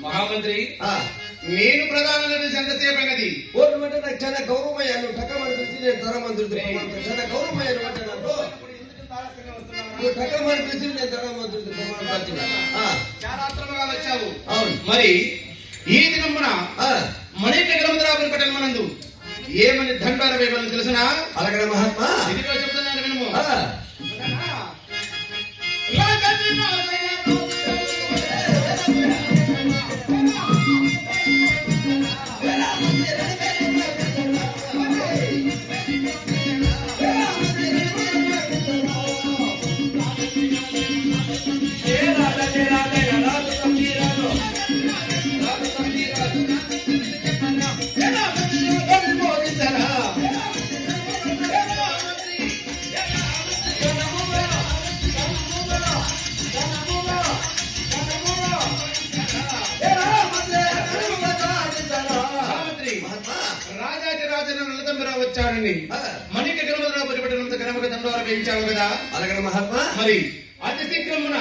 మహామంత్రి నేను ప్రధానమైన ఎంతసేపైనది ఓర్నమంటే నాకు చాలా గౌరవమయ్యాను టక్కమని పిలిచి నేను ధనమంత్రుడు చాలా గౌరవమయ్యాను అంటే నాకు టక్కమని పిలిచి నేను ధనమంత్రుడు చాలా ఆత్రముగా వచ్చావు. అవును. మరి ఈ దినమున మణిక గ్రంథరాపురి పట్టణ మనందు ఏమని దండార వేయగలను తెలుసునా? అలాగే మహాత్మా ఇదిగో చెప్తున్నాను వినుము. వచ్చాడని మణిక గ్రంథరావు పరిపట్టణంతో కనమక దండోర వేయించావు కదా. అలాగే మహాత్మా మరి అతి శీఘ్రమున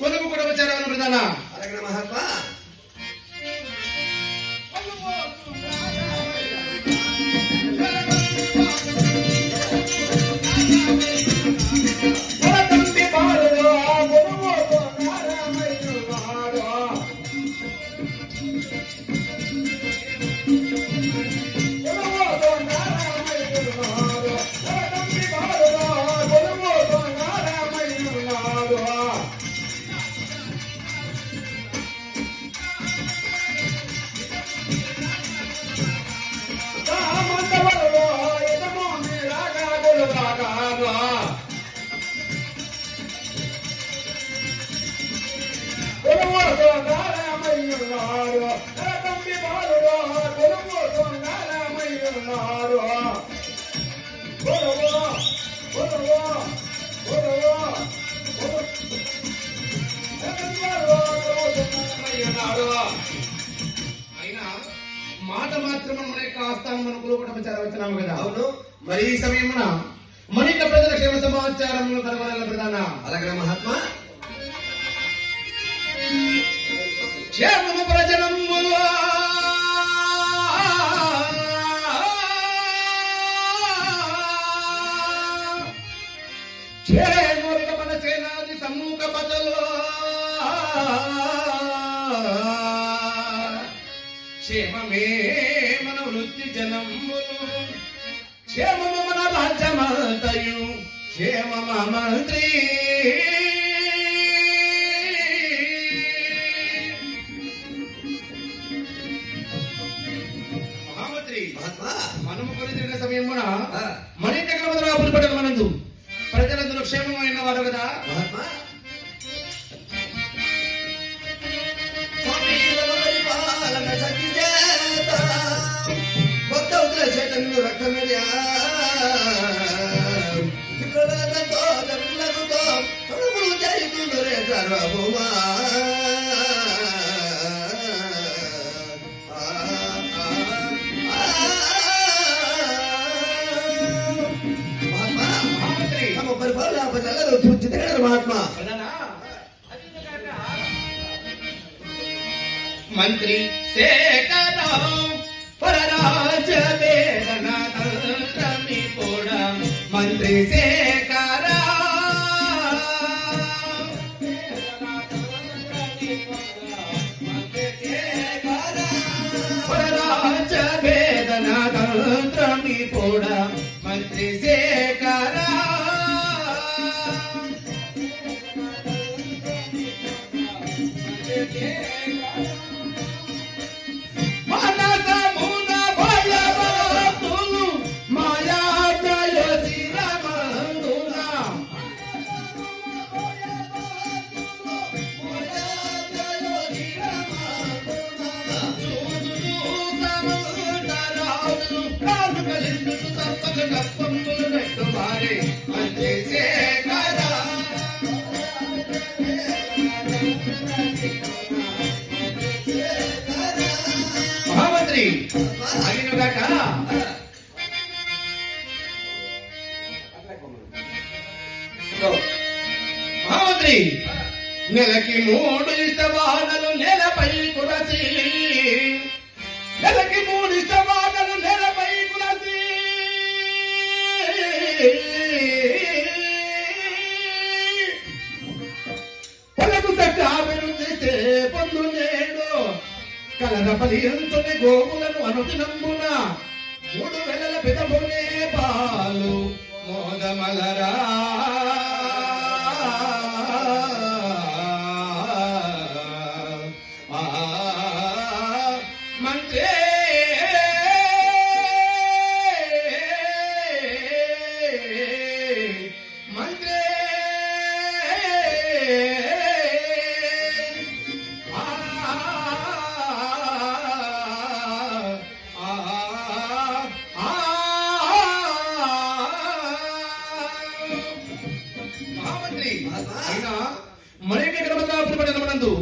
కొనుగు కూడా వచ్చారు ప్రధాన. అలాగే మహాత్మా అయినా మాట మాత్రం మన యొక్క ఆస్థానం మన కులపటమచారం వచ్చినాము కదా. అవును. మరి ఈ సమయమున మణిక ప్రజల క్షేమ సమాచారములు కలగల ప్రధాన. అలాగే మహాత్మా క్షేమము ప్రజనములో మన సేనాది సమ్ముఖ బదలో క్షేమమే మన వృత్తి జనములు క్షేమము మన రాజ్యమంతయు క్షేమమ మంత్రి మహామంత్రి మహాత్మా మనము కొనిదిరిగిన సమయమున ఆ, మన ఇంటి గ్రామమున పట్టణ మనందు ప్రజలందరూ క్షేమమైన వారు కదా మహాత్మా స్వామీల పరిపాలన శక్తి చేత కొత్త ఉత్తర చైతన్యుడు రక్తమేరియా విప్లవంతో జనులతో తొడుగులు జరుగుతుందరే సర్వభౌమా మహాత్మా మహామంత్రి తమ పరిపాలన ప్రజలలో సూచితగారు మహాత్మా ప్రధాన మంత్రి శేఖరం పరరాజ వేదన తంత్రమి కూడా మంత్రి శేఖర పరరాజ వేదన తంత్రమి కూడా మంత్రి శేఖర మనసమున భయభక్తులు మాయాజయ శిరమందున సముద్రరాజులు కానుకలిందుకు తప్పక గప్పంతులు పెట్టువారే మంత్రి శేఖర మహామంత్రి అగినగాక మహామంత్రి నెలకి 3 ఇష్టవాదలు నెలపై కురసి నెలకి 3 ఇష్టవాదలు నెలపై కురసి పలకు తగ్గ అభివృద్ధి పొందు నేడు కలరపలి అంతుని గోవులను అనుదినంబున 3 వేల పెదమునే పాలు మోదమలరా మంత్రి మంత్రి మహామంత్రి అయినా మరేక గ్రమదాపురందు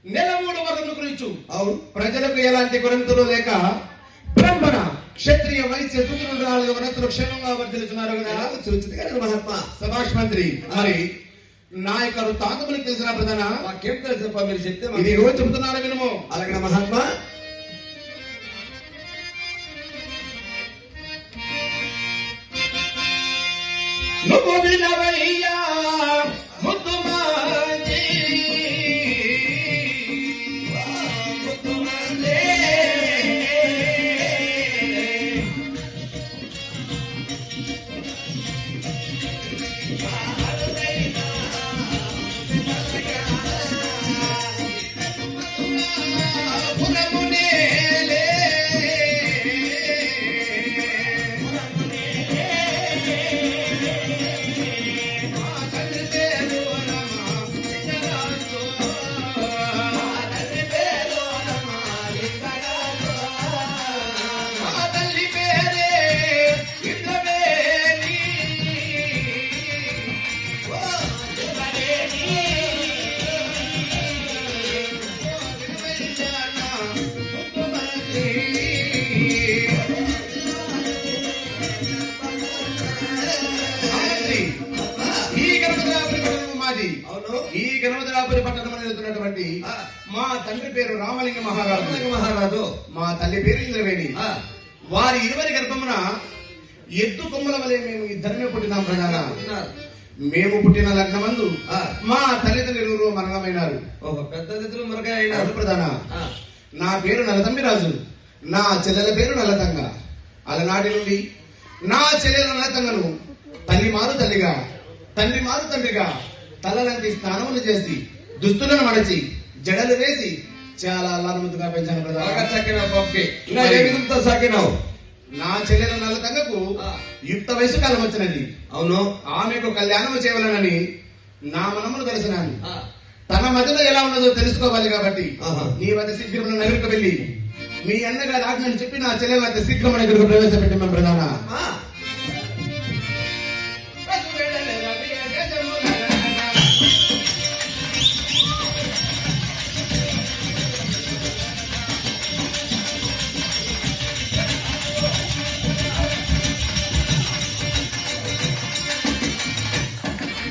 నెల 3 వరదలు కురిచు అవును ప్రజలకు ఎలాంటి కొరంతులు లేక బ్రాహ్మణ క్షత్రియ వైశ్య శూద్రులు 4 వనస్తులు క్షేమంగా వర్ధిల్లుతున్నారు కదా సూచితగారు మహాత్మా సభాష్ మంత్రి మరి నాయకులు తాకమని తెలిసిన ప్రధాన మాకేం తెలుసప్ప మీరు చెప్తే ఇది ఎవరు చెబుతున్నారు వినుము అలాగే మహాత్మా నువ్వు వినవయ్యా ముద్దు మాంది ముద్దు మాంది పురమునేలే అవును ఈ గణపతిరాపురి పట్టణం వెళ్తున్నటువంటి ఆ, మా తండ్రి పేరు రామలింగ మహారాజు రామలింగ మహారాజు మా తల్లి పేరు ఇంద్రవేణి ఆ, వారి 20 గర్భమున ఎద్దు కొమ్మల వలె మేము ఇద్దరమే పుట్టినాం ప్రధాన ఉన్నారు. మేము పుట్టిన లగ్నమందు ఆ, మా తల్లిదండ్రులు మరణమైనారు ఓహో పెద్ద ఎత్తులు మరొక అవును అయినారు ప్రధాన ఆ, నా పేరు నలతమ్మిరాజు, నా చెల్లెల పేరు నల్లతంగ. అలనాటి నుండి నా చెల్లెల నల్లతంగను తల్లి మారు తల్లిగా, తండ్రి మారు తండ్రిగా తలలంటి స్నానములు చేసి, దుస్తులను మడచి, జడలు వేసి చాలా అల్లారుముద్దుగా పెంచాను బాగా బ్రదర్. చక్కినావు బాబుకి. ఇంకా ఏ విధంతో సాకినావు? నా చెల్లెల నల్లతంగకు యుక్త వయసు కాలం వచ్చినది. అవును. ఆమెకు కళ్యాణం చేయవలనని నా మనమును కలిసినాను. ఆ, తన మధ్యలో ఎలా ఉన్నదో తెలుసుకోవాలి కాబట్టి ఆహా. నీ వద్ద శీఘ్రం నగరికి వెళ్ళి మీ అన్నగారు ఆజ్ఞని చెప్పి నా చెల్లెల వద్ద శీఘ్రం నగరికి ప్రవేశపెట్టిన ప్రధాన. ఆ,